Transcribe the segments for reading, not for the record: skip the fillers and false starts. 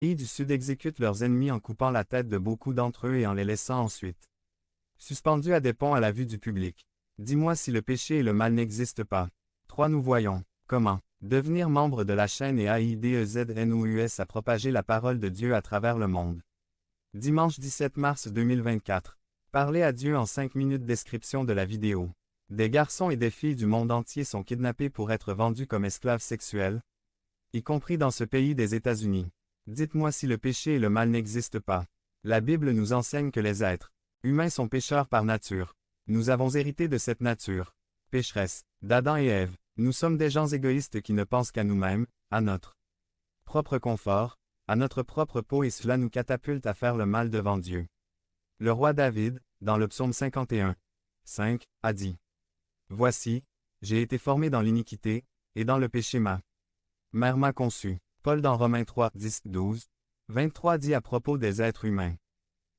Et du Sud exécutent leurs ennemis en coupant la tête de beaucoup d'entre eux et en les laissant ensuite suspendus à des ponts à la vue du public. Dis-moi si le péché et le mal n'existent pas. 3. Nous voyons comment devenir membre de la chaîne et AIDEZNOUS à propager la parole de Dieu à travers le monde. Dimanche 17 mars 2024. Parler à Dieu en 5 minutes. Description de la vidéo. Des garçons et des filles du monde entier sont kidnappés pour être vendus comme esclaves sexuels, y compris dans ce pays des États-Unis. Dites-moi si le péché et le mal n'existent pas. La Bible nous enseigne que les êtres humains sont pécheurs par nature. Nous avons hérité de cette nature pécheresse d'Adam et Ève. Nous sommes des gens égoïstes qui ne pensent qu'à nous-mêmes, à notre propre confort, à notre propre peau, et cela nous catapulte à faire le mal devant Dieu. Le roi David, dans le psaume 51, 5, a dit: Voici, j'ai été formé dans l'iniquité, et dans le péché ma mère m'a conçu. Paul dans Romains 3, 10, 12, 23 dit à propos des êtres humains: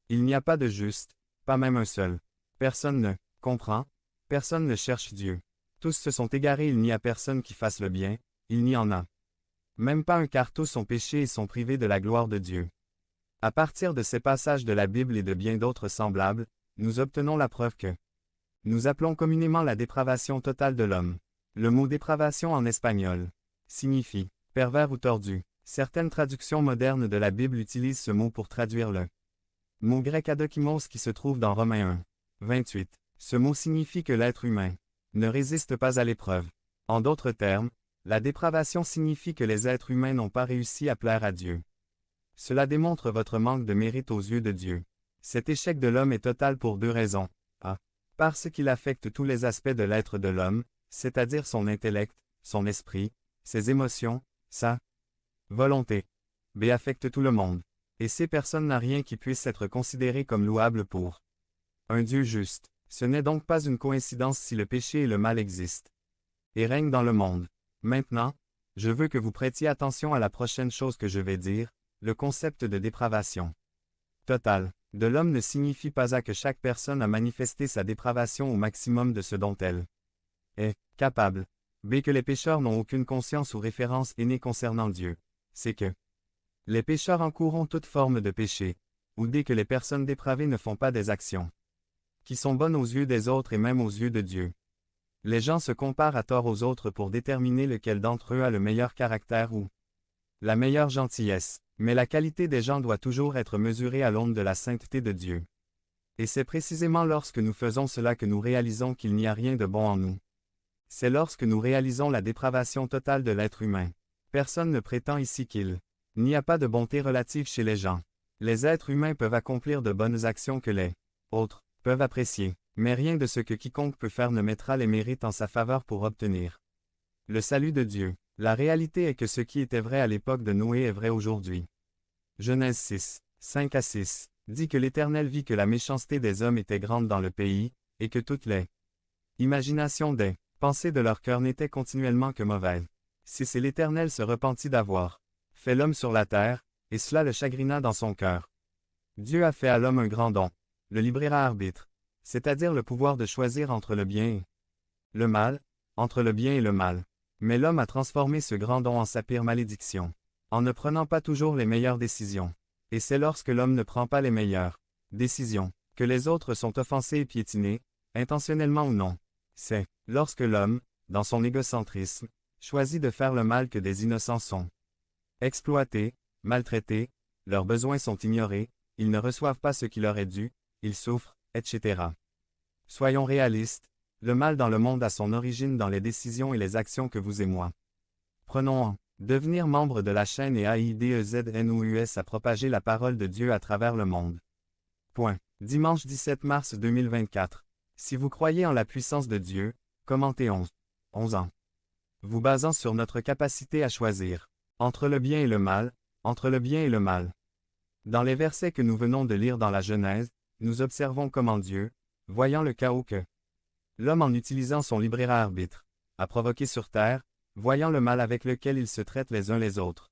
Il n'y a pas de juste, pas même un seul. Personne ne comprend, personne ne cherche Dieu. Tous se sont égarés, il n'y a personne qui fasse le bien, il n'y en a même pas un, car tous ont péché et sont privés de la gloire de Dieu. À partir de ces passages de la Bible et de bien d'autres semblables, nous obtenons la preuve que nous appelons communément la dépravation totale de l'homme. Le mot dépravation en espagnol signifie pervers ou tordu. Certaines traductions modernes de la Bible utilisent ce mot pour traduire le mot grec adokimos qui se trouve dans Romains 1, 28. Ce mot signifie que l'être humain ne résiste pas à l'épreuve. En d'autres termes, la dépravation signifie que les êtres humains n'ont pas réussi à plaire à Dieu. Cela démontre votre manque de mérite aux yeux de Dieu. Cet échec de l'homme est total pour 2 raisons. A. Parce qu'il affecte tous les aspects de l'être de l'homme, c'est-à-dire son intellect, son esprit, ses émotions, sa volonté. B. Affecte tout le monde. Et C. Personne n'a rien qui puisse être considéré comme louable pour un Dieu juste. Ce n'est donc pas une coïncidence si le péché et le mal existent et règnent dans le monde. Maintenant, je veux que vous prêtiez attention à la prochaine chose que je vais dire, le concept de dépravation totale de l'homme ne signifie pas A que chaque personne a manifesté sa dépravation au maximum de ce dont elle est capable. B. Que les pécheurs n'ont aucune conscience ou référence innée concernant Dieu. C'est que les pécheurs encourront toute forme de péché. Ou D. Que les personnes dépravées ne font pas des actions qui sont bonnes aux yeux des autres et même aux yeux de Dieu. Les gens se comparent à tort aux autres pour déterminer lequel d'entre eux a le meilleur caractère ou la meilleure gentillesse. Mais la qualité des gens doit toujours être mesurée à l'aune de la sainteté de Dieu. Et c'est précisément lorsque nous faisons cela que nous réalisons qu'il n'y a rien de bon en nous. C'est lorsque nous réalisons la dépravation totale de l'être humain. Personne ne prétend ici qu'il n'y a pas de bonté relative chez les gens. Les êtres humains peuvent accomplir de bonnes actions que les autres peuvent apprécier, mais rien de ce que quiconque peut faire ne mettra les mérites en sa faveur pour obtenir le salut de Dieu. La réalité est que ce qui était vrai à l'époque de Noé est vrai aujourd'hui. Genèse 6, 5 à 6, dit que l'Éternel vit que la méchanceté des hommes était grande dans le pays, et que toutes les imaginations des pensées de leur cœur n'étaient continuellement que mauvaises. 6. Et l'Éternel se repentit d'avoir fait l'homme sur la terre, et cela le chagrina dans son cœur. Dieu a fait à l'homme un grand don, le libre arbitre, c'est-à-dire le pouvoir de choisir entre le bien et le mal, entre le bien et le mal. Mais l'homme a transformé ce grand don en sa pire malédiction, en ne prenant pas toujours les meilleures décisions. Et c'est lorsque l'homme ne prend pas les meilleures décisions, que les autres sont offensés et piétinés, intentionnellement ou non. C'est lorsque l'homme, dans son égocentrisme, choisit de faire le mal que des innocents sont exploités, maltraités, leurs besoins sont ignorés, ils ne reçoivent pas ce qui leur est dû, ils souffrent, etc. Soyons réalistes, le mal dans le monde a son origine dans les décisions et les actions que vous et moi prenons en devenir membre de la chaîne et AIDEZNOUS à propager la parole de Dieu à travers le monde. Point. Dimanche 17 mars 2024. Si vous croyez en la puissance de Dieu, commentez 11 ans. Vous basant sur notre capacité à choisir entre le bien et le mal, entre le bien et le mal. Dans les versets que nous venons de lire dans la Genèse, nous observons comment Dieu, voyant le chaos que l'homme en utilisant son libre arbitre a provoqué sur terre, voyant le mal avec lequel ils se traitent les uns les autres.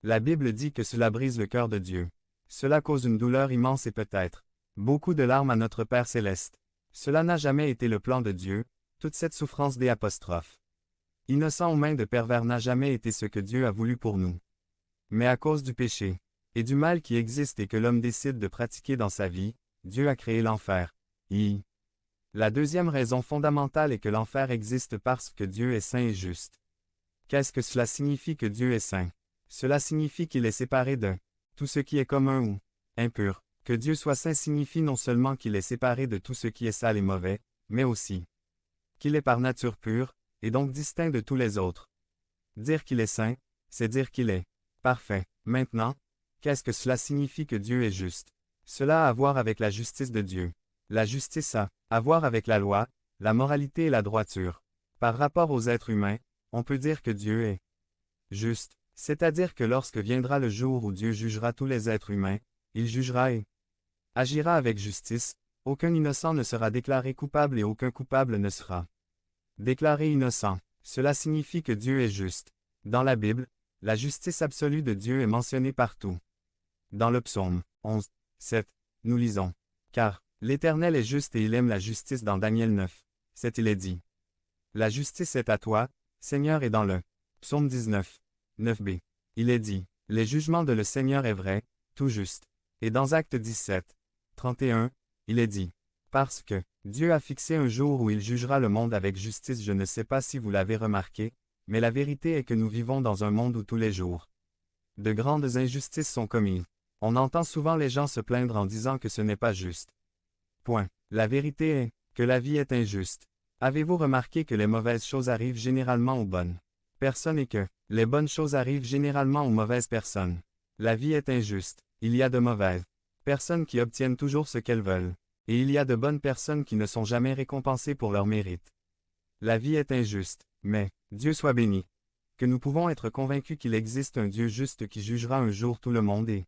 La Bible dit que cela brise le cœur de Dieu. Cela cause une douleur immense et peut-être beaucoup de larmes à notre Père céleste. Cela n'a jamais été le plan de Dieu, toute cette souffrance des apostrophes. Innocent aux mains de pervers n'a jamais été ce que Dieu a voulu pour nous. Mais à cause du péché, et du mal qui existe et que l'homme décide de pratiquer dans sa vie, Dieu a créé l'enfer. La deuxième raison fondamentale est que l'enfer existe parce que Dieu est saint et juste. Qu'est-ce que cela signifie que Dieu est saint? Cela signifie qu'il est séparé de tout ce qui est commun ou impur. Que Dieu soit saint signifie non seulement qu'il est séparé de tout ce qui est sale et mauvais, mais aussi qu'il est par nature pur, et donc distinct de tous les autres. Dire qu'il est saint, c'est dire qu'il est parfait. Maintenant, qu'est-ce que cela signifie que Dieu est juste? Cela a à voir avec la justice de Dieu. La justice a à voir avec la loi, la moralité et la droiture. Par rapport aux êtres humains, on peut dire que Dieu est juste, c'est-à-dire que lorsque viendra le jour où Dieu jugera tous les êtres humains, il jugera et agira avec justice, aucun innocent ne sera déclaré coupable et aucun coupable ne sera déclaré innocent. Cela signifie que Dieu est juste. Dans la Bible, la justice absolue de Dieu est mentionnée partout. Dans le psaume 11, 7, nous lisons « Car l'Éternel est juste et il aime la justice » dans Daniel 9, 7 il est dit « La justice est à toi, Seigneur » et dans le psaume 19, 9b, il est dit « Les jugements de le Seigneur est vrai, tout juste » et dans Actes 17, 31, il est dit « Parce que Dieu a fixé un jour où il jugera le monde avec justice » je ne sais pas si vous l'avez remarqué, mais la vérité est que nous vivons dans un monde où tous les jours de grandes injustices sont commises. On entend souvent les gens se plaindre en disant que ce n'est pas juste. Point. La vérité est que la vie est injuste. Avez-vous remarqué que les mauvaises choses arrivent généralement aux bonnes personnes et que les bonnes choses arrivent généralement aux mauvaises personnes? La vie est injuste. Il y a de mauvaises personnes qui obtiennent toujours ce qu'elles veulent. Et il y a de bonnes personnes qui ne sont jamais récompensées pour leur mérite. La vie est injuste, mais Dieu soit béni. Que nous pouvons être convaincus qu'il existe un Dieu juste qui jugera un jour tout le monde et